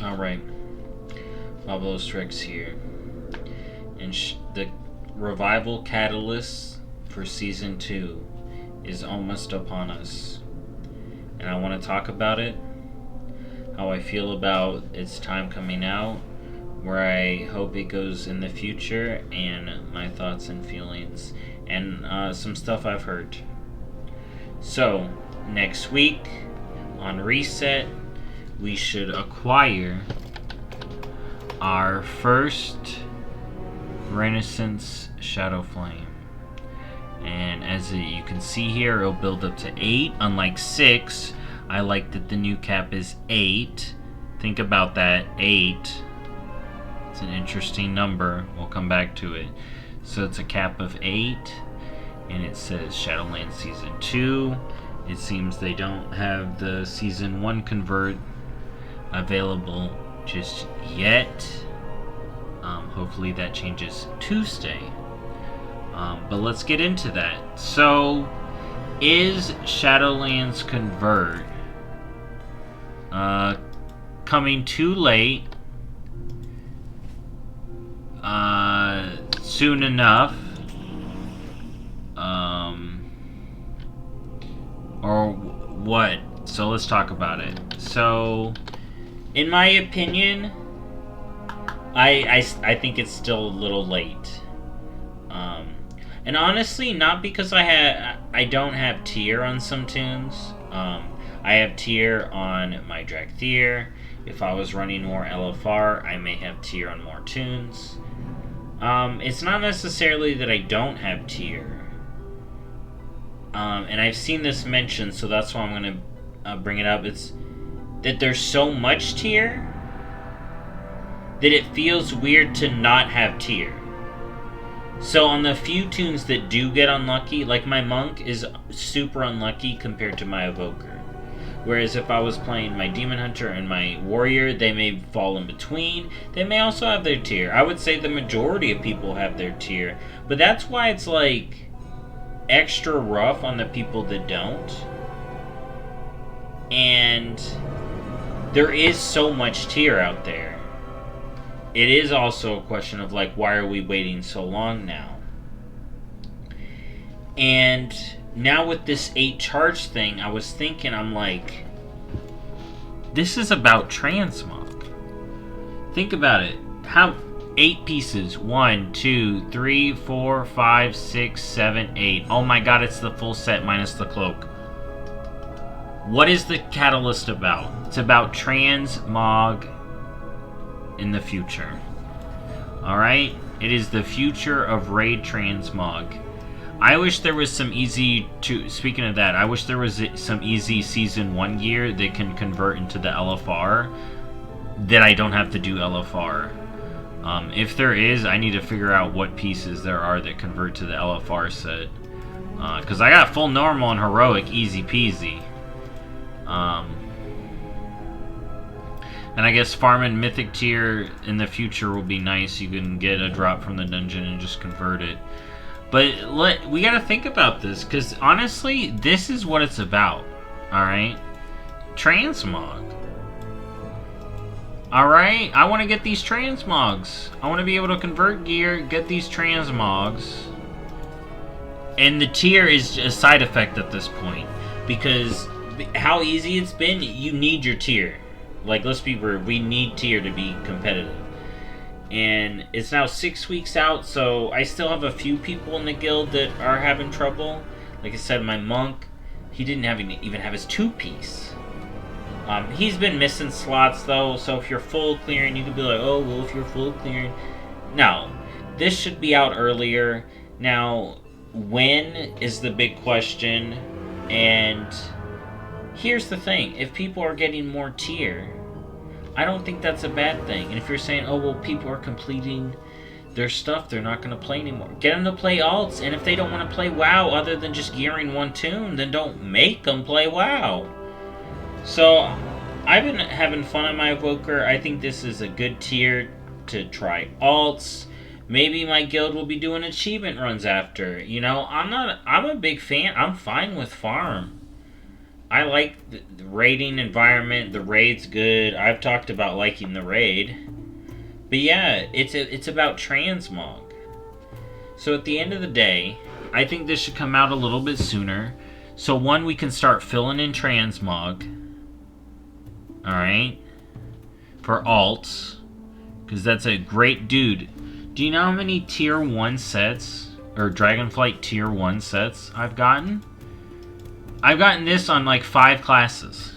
Alright, BobalosRex here. And the revival catalyst for Season 2 is almost upon us. And I want to talk about it, how I feel about its time coming out, where I hope it goes in the future, and my thoughts and feelings, and some stuff I've heard. So, next week, on Reset, we should acquire our first Renaissance Shadow Flame. And as you can see here, it'll build up to 8, unlike 6. I like that the new cap is 8. Think about that, 8. It's an interesting number. We'll come back to it. So it's a cap of 8, and it says Shadowlands Season 2. It seems they don't have the Season 1 convert available just yet. Hopefully that changes Tuesday. But let's get into that. So, is Shadowlands Convert coming too late? Soon enough? Or what? So let's talk about it. So, in my opinion, I think it's still a little late. And honestly, not because I don't have tier on some tunes. I have tier on my Dracthyr. If I was running more LFR, I may have tier on more tunes. It's not necessarily that I don't have tier. And I've seen this mentioned, so that's why I'm going to bring it up. It's that there's so much tier that it feels weird to not have tier. So on the few tunes that do get unlucky, like my Monk is super unlucky compared to my Evoker. Whereas if I was playing my Demon Hunter and my Warrior, they may fall in between. They may also have their tier. I would say the majority of people have their tier. But that's why it's like extra rough on the people that don't. And there is so much tier out there. It is also a question of, like, why are we waiting so long now? And now with this 8 charge thing, I was thinking, I'm like, this is about transmog. Think about it. How 8 pieces. 1, 2, 3, 4, 5, 6, 7, 8. Oh my god, it's the full set minus the cloak. What is the catalyst about? It's about transmog in the future. Alright? It is the future of raid transmog. I wish there was some easy speaking of that, I wish there was some easy Season 1 gear that can convert into the LFR that I don't have to do LFR. If there is, I need to figure out what pieces there are that convert to the LFR set. Because I got full normal and heroic, easy peasy. And I guess farming mythic tier in the future will be nice. You can get a drop from the dungeon and just convert it. But we gotta think about this, because honestly, this is what it's about. Alright? Transmog. Alright? I want to get these transmogs. I want to be able to convert gear, get these transmogs. And the tier is a side effect at this point. Because how easy it's been, you need your tier. Like, let's be real, we need tier to be competitive. And it's now 6 weeks out, so I still have a few people in the guild that are having trouble. Like I said, my Monk, he didn't even have his 2-piece. He's been missing slots, though, so if you're full clearing, you can be like, oh, well, if you're full clearing. No, this should be out earlier. Now, when is the big question, and here's the thing, if people are getting more tier, I don't think that's a bad thing. And if you're saying, oh, well, people are completing their stuff, they're not going to play anymore. Get them to play alts, and if they don't want to play WoW other than just gearing one tune, then don't make them play WoW. So, I've been having fun on my Evoker. I think this is a good tier to try alts. Maybe my guild will be doing achievement runs after. You know, I'm a big fan. I'm fine with farm. I like the raiding environment. The raid's good. I've talked about liking the raid. But yeah, it's about transmog. So at the end of the day, I think this should come out a little bit sooner. So one, we can start filling in transmog. Alright. For alts. Because that's a great dude. Do you know how many tier 1 sets, or Dragonflight tier 1 sets I've gotten? I've gotten this on like 5 classes.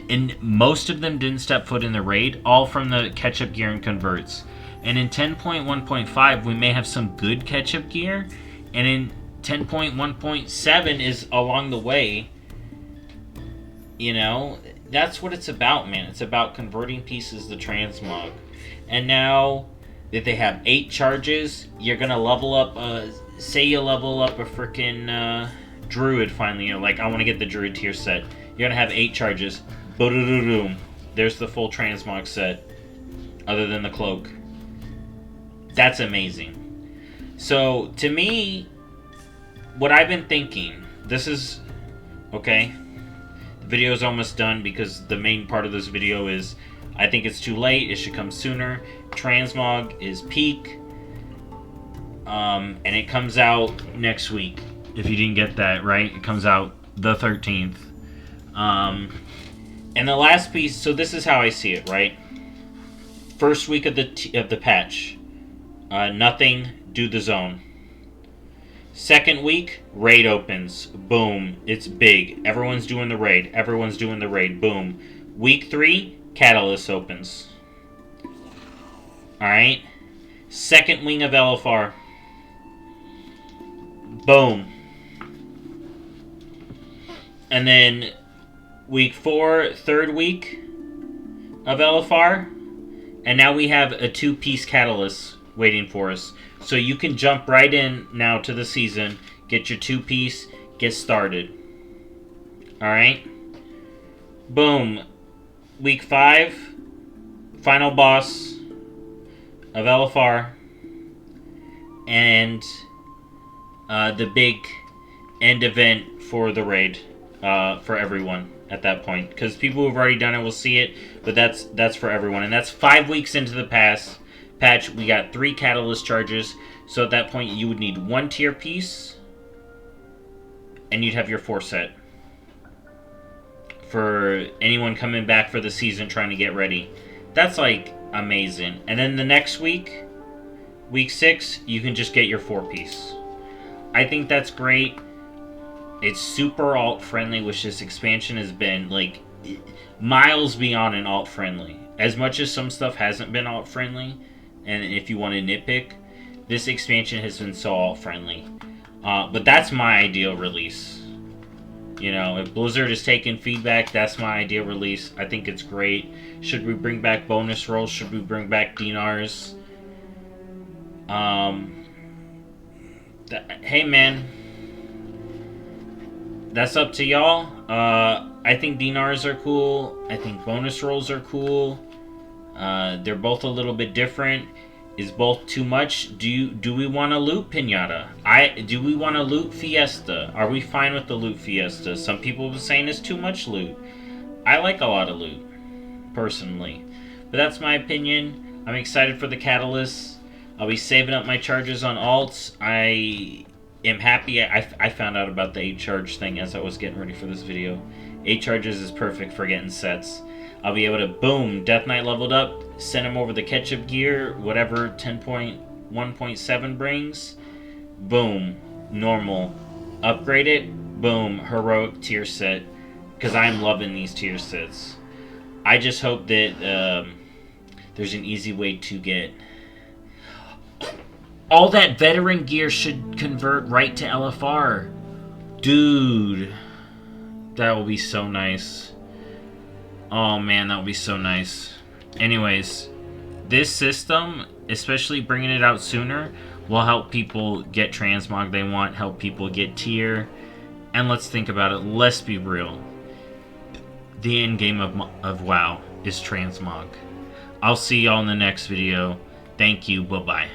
And most of them didn't step foot in the raid, all from the catch-up gear and converts. And in 10.1.5, we may have some good catch-up gear, and in 10.1.7 is along the way. You know, that's what it's about, man. It's about converting pieces to transmog. And now that they have 8 charges, you're gonna level up, say you level up a freaking druid finally. You're like, I want to get the druid tier set. You're gonna have 8 charges. Boom. There's the full transmog set. Other than the cloak. That's amazing. So, to me, what I've been thinking, this is, okay, the video is almost done because the main part of this video is, I think it's too late, it should come sooner. Transmog is peak, and it comes out next week. If you didn't get that, right? It comes out the 13th. And the last piece, so this is how I see it, right? First week of the patch, nothing, do the zone. Second week, raid opens. Boom, it's big. Everyone's doing the raid. Boom. Week 3, Catalyst opens. Alright. Second wing of LFR. Boom. And then week 4, third week of LFR. And now we have a 2-piece Catalyst waiting for us. So you can jump right in now to the season, get your 2-piece, get started. Alright? Boom. Week 5, final boss of LFR. And the big end event for the raid for everyone at that point. Because people who've already done it will see it, but that's for everyone. And that's 5 weeks into the patch. We got 3 catalyst charges, so at that point you would need 1 tier piece, and you'd have your 4 set for anyone coming back for the season trying to get ready. That's like amazing. And then the next week, week 6, you can just get your 4 piece. I think that's great. It's super alt friendly, which this expansion has been like miles beyond an alt friendly. As much as some stuff hasn't been alt friendly, and if you want to nitpick, this expansion has been so alt-friendly. But that's my ideal release. You know, if Blizzard is taking feedback, that's my ideal release. I think it's great. Should we bring back bonus rolls? Should we bring back dinars? Hey, man. That's up to y'all. I think dinars are cool. I think bonus rolls are cool. They're both a little bit different. Is both too much? Do we want to loot Pinata? Do we want to loot Fiesta? Are we fine with the loot Fiesta? Some people were saying it's too much loot. I like a lot of loot, personally. But that's my opinion. I'm excited for the Catalyst. I'll be saving up my charges on alts. I am happy I found out about the 8 charge thing as I was getting ready for this video. 8 charges is perfect for getting sets. I'll be able to, boom, Death Knight leveled up, send him over the catch-up gear, whatever 10.1.7 brings. Boom, normal. Upgrade it, boom, heroic tier set. Because I'm loving these tier sets. I just hope that there's an easy way to get... All that veteran gear should convert right to LFR. Dude, that will be so nice. Oh man, that would be so nice. Anyways, this system, especially bringing it out sooner, will help people get transmog they want, help people get tier. And let's think about it. Let's be real. The end game of WoW is transmog. I'll see y'all in the next video. Thank you. Bye-bye.